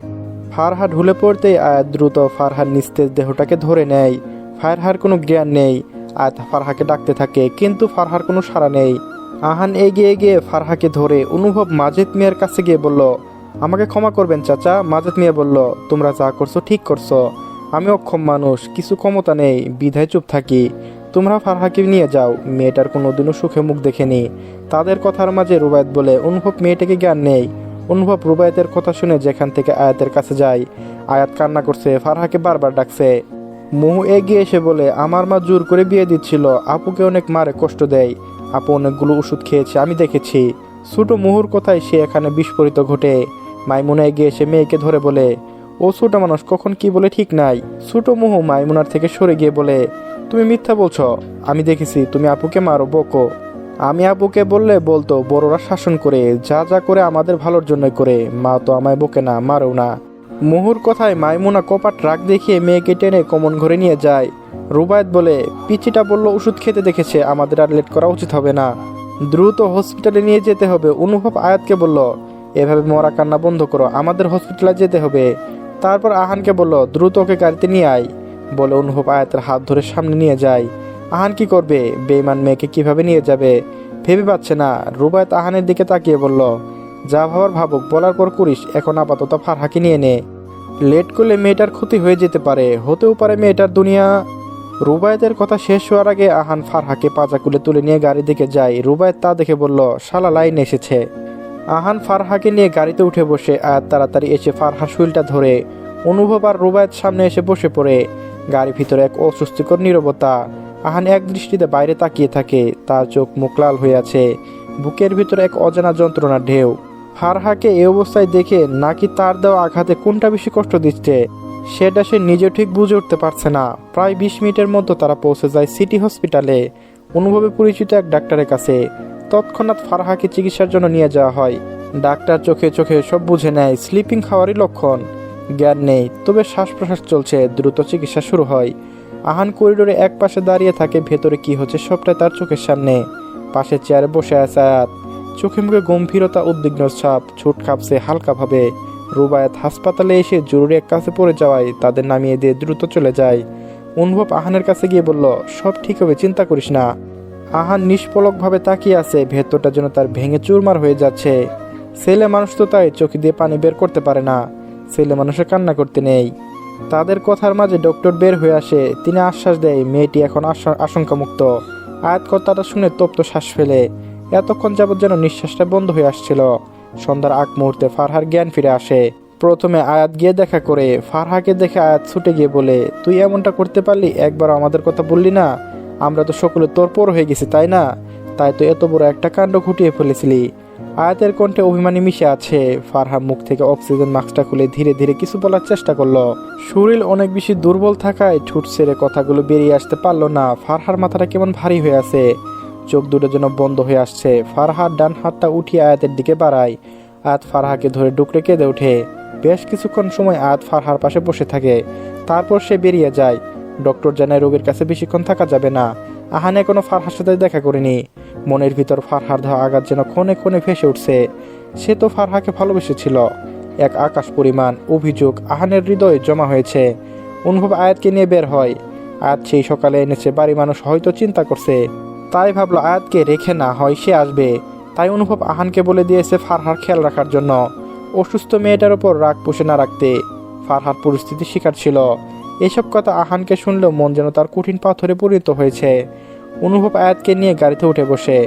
[SPEAKER 1] ফারহা ঢুলে পড়তেই আয়াত দ্রুত ফারহার নিস্তেজ দেহটাকে ধরে নেয়। ফারহার কোনো জ্ঞান নেই। আয়াত ফারহাকে ডাকতে থাকে, কিন্তু ফারহার কোনো সাড়া নেই। আহান এগিয়ে গিয়ে ফারহাকে ধরে অনুভব মাজেদ মিয়ার কাছে গিয়ে বলল, আমাকে ক্ষমা করবেন চাচা। মাজেদ মিয়া বলল, তোমরা যা করছো ঠিক করছো। আমি অক্ষম মানুষ, কিছু ক্ষমতা নেই, বিধায় চুপ থাকি। তোমরা ফারহাকে নিয়ে যাও। মেয়েটার কোনোদিনও সুখে মুখ দেখেনি। তাদের কথার মাঝে রুবায়েত বলে, অনুভব মেয়েটাকে জ্ঞান নেই। অনুভব রুবায়েতের কথা শুনে যেখান থেকে আয়াতের কাছে যায়। আয়াত কান্না করছে, ফারহাকে বারবার ডাকছে। মুহু এগিয়ে এসে বলে, আমার মা জোর করে বিয়ে দিচ্ছিল, আপুকে অনেক মারে কষ্ট দেয়। আপু অনেকগুলো ওষুধ খেয়েছে, আমি দেখেছি। ছোট মুহুর কথায় সে এখানে বিস্ফোরিত ঘটে। মাইমুনা এগিয়ে এসে মেয়েকে ধরে বলে, ও ছোট মানুষ, কখন কি বলে ঠিক নাই। ছোট মুহু মাইমুনার থেকে সরে গিয়ে বলে, তুমি মিথ্যা বলছো, আমি দেখেছি তুমি আপুকে মারো, বকো। আমি আপুকে বললে বলতো, বড়রা শাসন করে, যা যা করে আমাদের ভালোর জন্যই করে। মা তো আমায় বকে না, মারেও না। মুহুর কথায় মাইমুনা কপাট রাগ দেখিয়ে মেয়েকে টেনে কমন ঘরে নিয়ে যায়। রুবায়েত বলে, পিচিটা বলল ওষুধ খেতে দেখেছে, আমাদের আর লেট করা উচিত হবে না, দ্রুত হসপিটালে নিয়ে যেতে হবে। অনুভব আয়াতকে বলল, এভাবে মরা কান্না বন্ধ করো, আমাদের হসপিটালে যেতে হবে। তারপর আহানকে বলল, দ্রুত ওকে গাড়িতে নিয়ে আয়। বলে অনুভব আয়াতের হাত ধরে সামনে নিয়ে যায়। আহান কি করবে? বেঈমান মেয়েকে কিভাবে নিয়ে যাবে ভেবে পাচ্ছে না। রুবায়েত আহানের দিকে তাকিয়ে বলল, যা ভাবার ভাবুক, বলার পর করিস, এখন আপাতত ফারহাকে নিয়ে নে। লেট করলে মেয়েটার ক্ষতি হয়ে যেতে পারে, হতেও পারে মেয়েটার দুনিয়া। রুবায়েতের কথা শেষ হওয়ার আগে আহান ফারহাকে পাজাকুলে তুলে নিয়ে গাড়ি দিকে যায়। রুবায়েত তা দেখে বলল, শালা লাইন এসেছে। আহান ফারহাকে নিয়ে গাড়িতে উঠে বসে। আয়াত তাড়াতাড়ি এসে ফারহার শুইলটা ধরে। অনুভব আর রুবায়েত সামনে এসে বসে পড়ে। গাড়ির ভিতরে এক অস্বস্তিকর নীরবতা। আহান এক দৃষ্টিতে বাইরে তাকিয়ে থাকে। তার চোখ মুখ লাল হয়ে আছে। বুকের ভিতরে এক অজানা যন্ত্রণার ঢেউ। ফারহাকে এই অবস্থায় দেখে নাকি তার দেওয়া আঘাতে কোনটা বেশি কষ্ট দিচ্ছে সেটা সে নিজে ঠিক বুঝে উঠতে পারছে না। প্রায় 20 মিনিটের মধ্যে তারা পৌঁছে যায় সিটি হসপিটালে। অনুভবে পরিচিত এক ডাক্তারের কাছে। তৎক্ষণাৎ ফারহাকে চিকিৎসার জন্য নিয়ে যাওয়া হয়। ডাক্তার চোখে চোখে সব বুঝে নেয়। স্লিপিং খাওয়ারই লক্ষণ, জ্ঞান নেই, তবে শ্বাস প্রশ্বাস চলছে। দ্রুত চিকিৎসা শুরু হয়। আহান করিডোরে এক পাশে দাঁড়িয়ে থাকে। ভেতরে কি হচ্ছে সবটাই তার চোখের সামনে। পাশে চেয়ারে বসে আছে আয়াত। চোখে মুখে গম্ভীরতা, উদ্বিগ্নর ছাপ, ঠোঁট কাঁপছে হালকাভাবে। রুবায়েত হাসপাতালে এসে জরুরি এক কাছে পড়ে যাওয়ায় তাদের নামিয়ে দিয়ে দ্রুত চলে যায়। অনুভব আহানের কাছে গিয়ে বলল, সব ঠিক হবে, চিন্তা করিস না। আহান নিষ্পলকভাবে তাকিয়ে আছে, ভেতরটা যেন তার ভেঙে চুরমার হয়ে যাচ্ছে। ছেলে মানুষ তো তাই চোখে দিয়ে পানি বের করতে পারে না, ছেলে মানুষের কান্না করতে নেই। তাদের কথার মাঝে ডক্টর বের হয়ে আসে। তিনি আশ্বাস দেয় মেয়েটি এখন আশঙ্কামুক্ত। আয়াত কথাটা শুনে তপ্ত শ্বাস ফেলে। এতক্ষণ যাবৎ যেন নিঃশ্বাসটা বন্ধ হয়ে আসছিল। সন্ধ্যার আগ মুহূর্তে ফারহার জ্ঞান ফিরে আসে। প্রথমে আয়াত গিয়ে দেখা করে, ফারহাকে দেখে আয়াত ছুটে গিয়ে বলে, তুই এমনটা করতে পারলি, একবার আমাদের কথা বললি না? আমরা তো সকলে তোর পর হয়ে গেছি, তাই না? তাই তো এত বড় একটা কাণ্ড ঘটিয়ে ফেলেছিলি। আয়াতের কণ্ঠে অভিমানী মিশে আছে। ফারহা মুখ থেকে অক্সিজেন মাস্কটা খুলে ধীরে ধীরে কিছু বলার চেষ্টা করলো। শরীর অনেক বেশি দুর্বল থাকায় ঠোঁট ছেড়ে কথাগুলো বেরিয়ে আসতে পারলো না। ফারহার মাথাটা কেমন ভারী হয়ে আছে, চোখ দুটো যেন বন্ধ হয়ে আসছে। ফারহার ডান হাতটা উঠিয়ে আয়াতের দিকে বাড়ায়। আয়াত ফারহাকে ধরে ডুকরে কেঁদে ওঠে। বেশ কিছুক্ষণ সময় আয়াত ফারহার পাশে বসে থাকে, তারপর সে বেরিয়ে যায়। ডক্টর জানায় রোগীর কাছে বেশিক্ষণ থাকা যাবে না। আহান এখনো ফারহার সাথে দেখা করেনি। মনের ভিতর ফারহার দেওয়া আঘাত যেন ক্ষণে ক্ষণে ভেসে উঠছে। সে তো ফারহাকে ভালোবেসেছিল। এক আকাশ পরিমাণ অভিযোগ আহানের হৃদয়ে জমা হয়েছে। অনুভব আয়াতকে নিয়ে বের হয়। আয়াত সেই সকালে এনেছে, বাড়ি মানুষ হয়তো চিন্তা করছে, তাই ভাবলো আয়াতকে রেখে না হয় সে আসবে। তাই অনুভব আহানকে বলে দিয়েছে ফারহার খেয়াল রাখার জন্য, অসুস্থ মেয়েটার উপর রাগ পুষে না রাখতে। ফারহার পরিস্থিতি শিকার ছিল। এসব কথা আহানকে শুনলেও মন যেন তার কঠিন পাথরে পরিণত হয়েছে। অনুভব আয়াতকে নিয়ে গাড়িতে উঠে বসে।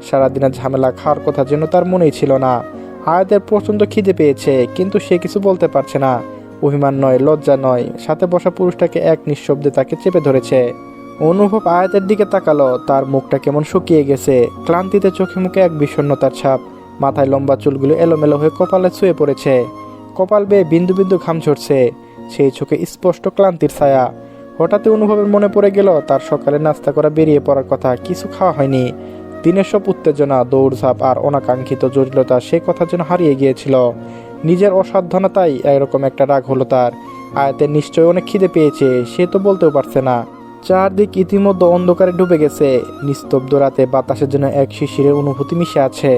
[SPEAKER 1] সারাদিনের ঝামেলা খাওয়ার কথা যেন তার মনেই ছিল না। আয়াতের প্রচণ্ড খিদে পেয়েছে, কিন্তু সে কিছু বলতে পারছে না। অভিমান নয়, লজ্জা নয়, সাথে বসা পুরুষটাকে এক নিঃশব্দে তাকে চেপে ধরেছে। অনুভব আয়াতের দিকে তাকালো। তার মুখটা কেমন শুকিয়ে গেছে, ক্লান্তিতে চোখে মুখে এক বিষণ্ণতার ছাপ। মাথায় লম্বা চুলগুলো এলোমেলো হয়ে কপালে ছুঁয়ে পড়েছে। কপাল বেয়ে বিন্দু বিন্দু ঘাম ঝরছে। সেই চোখে স্পষ্ট ক্লান্তির ছায়া। হঠাৎই অনুভবের মনে পড়ে গেল তার সকালে নাস্তা করা বেরিয়ে পড়ার কথা, কিছু খাওয়া হয়নি। দিনের সব উত্তেজনা, দৌড়ঝাঁপ আর অনাকাঙ্ক্ষিত জটিলতা সে কথা যেন হারিয়ে গিয়েছিল। নিজের অসাধ্যতাই এরকম একটা রাগ হলো তার। আয়াতের নিশ্চয় অনেক খিদে পেয়েছে, সে তো বলতেও পারছে না। চারদিক ইতিমধ্যে অন্ধকারে ডুবে গেছে। নিস্তব্ধ রাতে বাতাসের জন্য এক শিশিরের অনুভূতি মিশে আছে।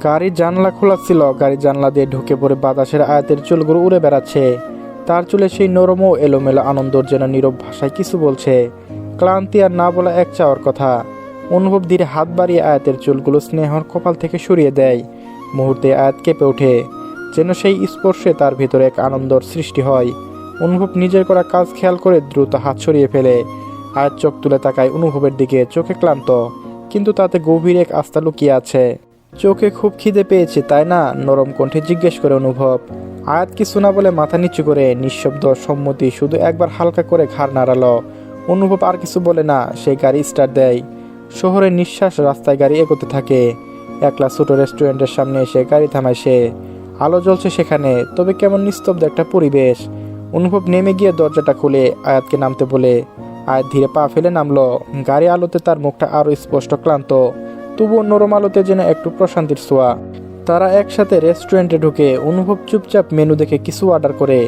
[SPEAKER 1] গাড়ির জানলা খোলা ছিল। গাড়ির জানলা দিয়ে ঢুকে পড়ে বাতাসের আয়াতের চুলগুলো উড়ে বেড়াচ্ছে। তার চুলে সেই নরম ও এলোমেলো আনন্দর যেন নীরব ভাষায় কিছু বলছে। ক্লান্তি আর না বলা এক চাওয়ার কথা। অনুভব ধীরে হাত বাড়িয়ে আয়াতের চুলগুলো স্নেহর কপাল থেকে সরিয়ে দেয়। মুহূর্তে আয়াত কেঁপে ওঠে, যেন সেই স্পর্শে তার ভিতরে এক আনন্দর সৃষ্টি হয়। অনুভব নিজের করা কাজ খেয়াল করে দ্রুত হাত সরিয়ে ফেলে। আয়াত চোখ তুলে তাকায় অনুভবের দিকে, চোখে ক্লান্ত, কিন্তু তাতে গভীর এক আস্থা লুকিয়ে আছে। চোখে খুব খিদে পেয়েছে তাই না? নরম কণ্ঠে জিজ্ঞেস করে অনুভব। আয়াত কিছু না বলে মাথা নিচু করে নিঃশব্দ সম্মতি, শুধু একবার হালকা করে ঘাড় নাড়ালো। অনুভব আর কিছু বলে না, সে গাড়ি স্টার্ট দেয়। শহরের নিঃশ্বাস রাস্তায় গাড়ি এগোতে থাকে। একলা ছোট রেস্টুরেন্টের সামনে এসে গাড়ি থামায় সে। আলো জ্বলছে সেখানে, তবে কেমন নিস্তব্ধ একটা পরিবেশ। অনুভব নেমে গিয়ে দরজাটা খুলে আয়াতকে নামতে বলে। আয়াত ধীরে পা ফেলে নামলো। গাড়ি আলোতে তার মুখটা আরো স্পষ্ট ক্লান্ত, তবুও নরম আলোতে যেন একটু প্রশান্তির ছোঁয়া। তারা একসাথে রেস্টুরেন্টে ঢুকে। অনুভব চুপচাপ মেনু দেখে কিছু অর্ডার করে।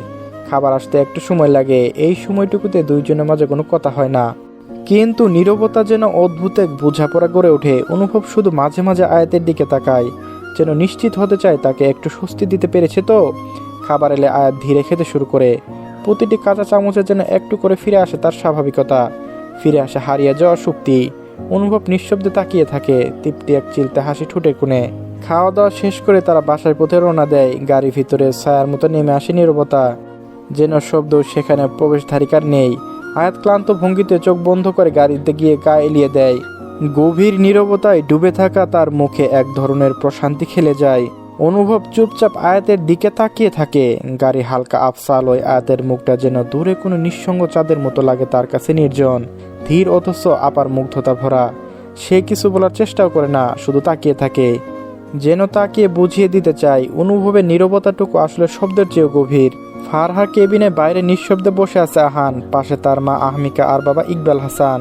[SPEAKER 1] খাবার আসতে একটু সময় লাগে। এই সময়টুকুতে দুইজনের মাঝে কোনো কথা হয় না, কিন্তু নীরবতা যেন অদ্ভুত এক বোঝাপড়া গড়ে ওঠে। অনুভব শুধু মাঝে মাঝে আয়াতের দিকে তাকায়, যেন নিশ্চিত হতে চায় তাকে একটু স্বস্তি দিতে পেরেছে তো। খাবার এলে আয়াত ধীরে খেতে শুরু করে। প্রতিটি কাঁচা চামচে যেন একটু করে ফিরে আসে তার স্বাভাবিকতা, ফিরে আসে হারিয়ে যাওয়ার শক্তি। অনুভব নিঃশব্দে তাকিয়ে থাকে, তৃপ্তি এক চিলতে হাসি ঠোঁটে কোণে। খাওয়া দাওয়া শেষ করে তারা বাসার পথে রওনা দেয়। গাড়ির ভিতরে ছায়ার মতো নেমে আসে নীরবতা, যেন শব্দ সেখানে প্রবেশধারিকার নেই। আয়াত ক্লান্ত ভঙ্গিতে চোখ বন্ধ করে গাড়িতে গিয়ে গা এলিয়ে দেয়। গভীর নীরবতায় ডুবে থাকা তার মুখে এক ধরনের প্রশান্তি খেলে যায়। অনুভব চুপচাপ আয়াতের দিকে তাকিয়ে থাকে। গাড়ি হালকা আফসা আলোয় আয়াতের মুখটা যেন দূরে কোনো নিঃসঙ্গ চাঁদের মতো লাগে তার কাছে, নির্জন, ধীর, অথচ আপার মুগ্ধতা ভরা। সে কিছু বলার চেষ্টাও করে না, শুধু তাকিয়ে থাকে, যেন তাকিয়ে বুঝিয়ে দিতে চায় অনুভবের নীরবতাটুকু আসলে শব্দের চেয়েও গভীর। ফারহা কেবিনে বাইরে নিঃশব্দে বসে আছে আহান, পাশে তার মা আহমিকা আর বাবা ইকবাল হাসান।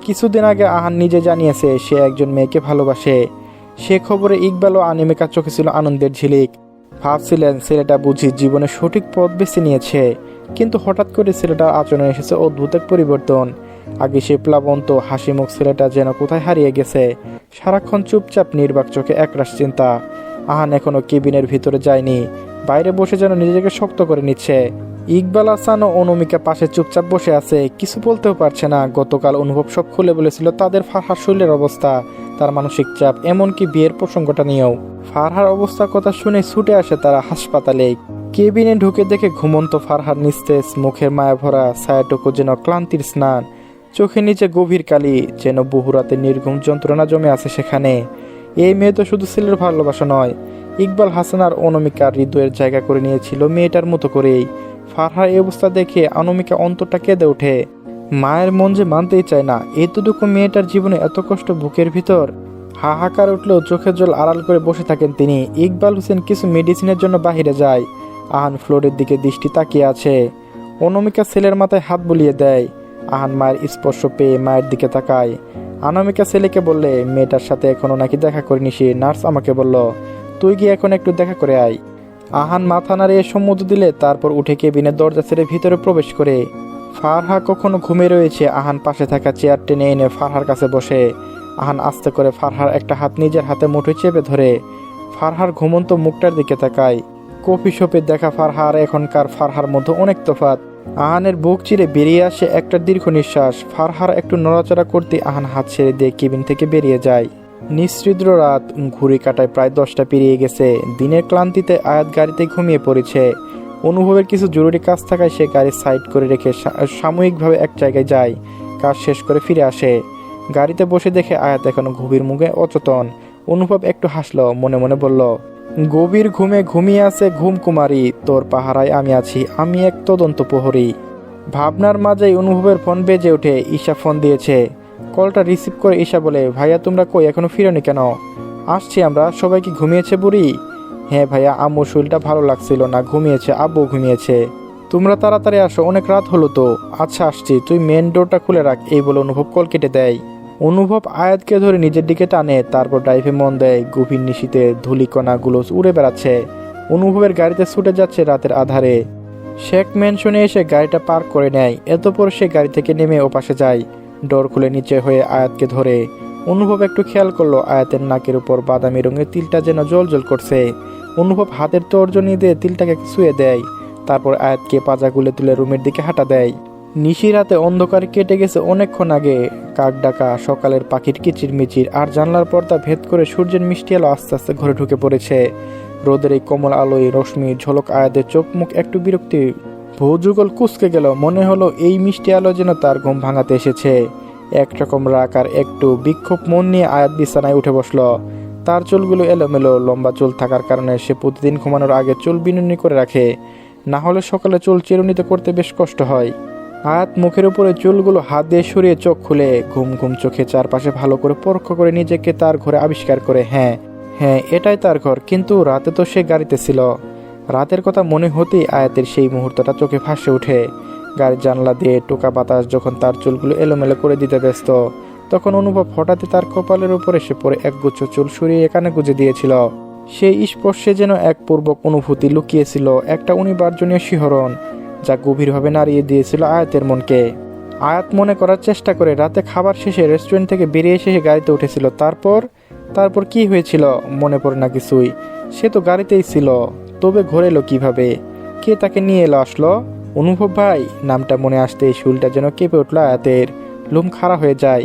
[SPEAKER 1] কিছুদিন আগে আহান নিজে জানিয়েছে সে একজন মেয়েকে ভালোবাসে। সে খবরে ইকবাল ও আহমিকার চোখে ছিল আনন্দের ঝিলিক। ভাবছিলেন ছেলেটা বুঝি জীবনে সঠিক পথ বেছে নিয়েছে, কিন্তু হঠাৎ করে ছেলেটার আচরণে এসেছে অদ্ভুত এক পরিবর্তন। আগে সে প্লাবন্ত হাসি মুখ ছেলেটা যেন কোথায় হারিয়ে গেছে। সারাক্ষণ চুপচাপ নির্বাক চোখে একরাশ চিন্তা। আহান এখনো কেবিনের ভিতরে যায়নি, বাইরে বসে যেন নিজেকে শক্ত করে নিচ্ছে। ইকবাল হাসান ও অনামিকা পাশে চুপচাপ বসে আছে, কিছু বলতেও পারছে না। গতকাল অনুভব সব খুলে বলেছিল, তাদের ফারহার শরীরের অবস্থা, তার মানসিক চাপ, এমনকি বিয়ের প্রসঙ্গটা নিয়েও। ফারহার অবস্থার কথা শুনে ছুটে আসে তারা হাসপাতালে। কেবিনে ঢুকে দেখে ঘুমন্ত ফারহার নিস্তেজ, মুখের মায়া ভরা ছায়াটুকু যেন ক্লান্তির স্নান, চোখের নিচে গভীর কালি, যেন বহু রাতে নির্ঘুম যন্ত্রণা জমে আছে সেখানে। এই মেয়ে তো শুধু ছেলের ভালোবাসা নয়, ইকবাল হাসান আর অনামিকার হৃদয়ের জায়গা করে নিয়েছিল মেয়েটার মতো করেই। ফারহার এই অবস্থা দেখে অনামিকা অন্তরটা কেঁদে ওঠে। মায়ের মন যে মানতেই চায় না, এতটুকু মেয়েটার জীবনে এত কষ্ট বুকের ভিতর। হাহাকার উঠলেও চোখের জল আড়াল করে বসে থাকেন তিনি। ইকবাল হোসেন কিছু মেডিসিনের জন্য বাহিরে যায়। আহান ফ্লোরের দিকে দৃষ্টি তাকিয়ে আছে। অনামিকা ছেলের মাথায় হাত বুলিয়ে দেয়। আহান মায়ের স্পর্শ পেয়ে মায়ের দিকে তাকায়। অনামিকা ছেলেকে বললে, মেয়েটার সাথে এখনো নাকি দেখা করিনি সে, নার্স আমাকে বলল, তুই গিয়ে এখন একটু দেখা করে আয়। আহান মাথা নাড়িয়ে সম্মতি দিলে, তারপর উঠে কেবিনের দরজা ছেড়ে ভিতরে প্রবেশ করে। ফারহা কখনো ঘুমে রয়েছে। আহান পাশে থাকা চেয়ার টেনে এনে ফারহার কাছে বসে। আহান আস্তে করে ফারহার একটা হাত নিজের হাতে মুঠোয় চেপে ধরে ফারহার ঘুমন্ত মুখটার দিকে তাকায়। কফি শপে দেখা ফারহা আর এখনকার ফারহার মধ্যে অনেক তফাৎ। আহানের বুক চিরে বেরিয়ে আসে একটা দীর্ঘ নিঃশ্বাস। ফারহার একটু নড়াচড়া করতে আহান হাত ছেড়ে দিয়ে কেবিন থেকে বেরিয়ে যায়। নিশ্চিদ্র রাত, ঘুড়ি কাটায় প্রায় 10টা পেরিয়ে গেছে। দিনের ক্লান্তিতে আয়াত গাড়িতে ঘুমিয়ে পড়েছে। অনুভবের কিছু জরুরি কাজ থাকায় সে গাড়ি সাইড করে রেখে সাময়িকভাবে এক জায়গায় যায়। কাজ শেষ করে ফিরে আসে। গাড়িতে বসে দেখে আয়াত এখনো গভীর মুখে অচেতন। অনুভব একটু হাসলো, মনে মনে বলল, গভীর ঘুমে ঘুমিয়ে আছে ঘুম কুমারী, তোর পাহারায় আমি আছি, আমি এক তদন্ত প্রহরী। ভাবনার মাঝেই অনুভবের ফোন বেজে ওঠে। ঈশা ফোন দিয়েছে। কলটা রিসিভ করে ঈশা বলে, ভাইয়া তোমরা কই, এখনো ফিরোনি কেন? আসছি আমরা। সবাই কি ঘুমিয়েছে বুড়ি? হ্যাঁ ভাইয়া, আম্মুর শরীরটা ভালো লাগছিল না, ঘুমিয়েছে, আব্বু ঘুমিয়েছে। তোমরা তাড়াতাড়ি আসো, অনেক রাত হলো তো। আচ্ছা আসছি, তুই মেন ডোরটা খুলে রাখ, এই বলে অনুভব কল কেটে দেয়। অনুভব আয়াতকে ধরে নিজের দিকে টানে, তারপর ড্রাইভে মন দেয়। গভীর নিশীতে ধূলিকণাগুলো উড়ে বেড়াচ্ছে। অনুভবের গাড়িতে ছুটে যাচ্ছে রাতের আধারে। শেখ ম্যানশনে এসে গাড়িটা পার্ক করে নেয়। এতপর সে গাড়ি থেকে নেমে ওপাশে যায়। ডোর খুলে নিচে হয়ে আয়াতকে ধরে। অনুভব একটু খেয়াল করলো আয়াতের নাকের উপর বাদামি রঙের তিলটা যেন জ্বল করছে। অনুভব হাতের তর্জনী দিয়ে তিলটাকে ছুঁয়ে দেয়। তারপর আয়াতকে পাজাগুলে তুলে রুমের দিকে হাঁটা দেয়। নিশি রাতে অন্ধকার কেটে গেছে অনেকক্ষণ আগে। কাক ডাকা, সকালের পাখির কিচিরমিচির আর জানলার পর্দা ভেদ করে সূর্যের মিষ্টি আলো আস্তে আস্তে ঘরে ঢুকে পড়েছে। রোদের এই কোমল আলোয় রশ্মি ঝলক আয়াতের চোখ মুখ একটু বিরক্তি। ভৌযুগল কুঁচকে গেল। মনে হলো এই মিষ্টি আলো যেন তার ঘুম ভাঙাতে এসেছে। একরকম রাগ আর একটু বিক্ষোভ মন নিয়ে আয়াত বিছানায় উঠে বসলো। তার চুলগুলো এলোমেলো। লম্বা চুল থাকার কারণে সে প্রতিদিন ঘুমানোর আগে চুল বিনুনি করে রাখে, না হলে সকালে চুল চিরুনিতে করতে বেশ কষ্ট হয়। আয়াত মুখের উপরে চুলগুলো হাত দিয়ে সরিয়ে চোখ খুলে ঘুম ঘুম চোখে চারপাশে ভালো করে পরীক্ষা করে নিজেকে তার ঘরে আবিষ্কার করে। হ্যাঁ, এটাই তার ঘর। কিন্তু রাতে তো সে গাড়িতে ছিল। রাতের কথা মনে হতেই আয়াতের সেই মুহূর্তটা চোখে ভাসে ওঠে। গাড়ির জানলা দিয়ে টোকা বাতাস যখন তার চুলগুলো এলোমেলো করে দিতে ব্যস্ত, তখন অনুভব হঠাৎই তার কপালের উপর এসে পড়ে একগুচ্ছ চুল সরিয়ে এখানে গুজে দিয়েছিল। সেই স্পর্শে যেন এক পূর্বক অনুভূতি লুকিয়েছিল, একটা অনিবার্জনীয় শিহরণ, যা গভীরভাবে নাড়িয়ে দিয়েছিল আয়াতের মনকে। আয়াত মনে করার চেষ্টা করে রাতে খাবার শেষে রেস্টুরেন্ট থেকে বেরিয়ে এসে গাড়িতে উঠেছিল। তারপর কি হয়েছিল মনে পড়ে না কিছুই। সে তো গাড়িতেই ছিল, তবে ঘরে এলো কিভাবে? কে তাকে নিয়ে আসলো? অনুভব ভাই নামটা মনে আসতেই শুলটা যেন কেঁপে উঠল আয়াতের। লোম খাড়া হয়ে যায়।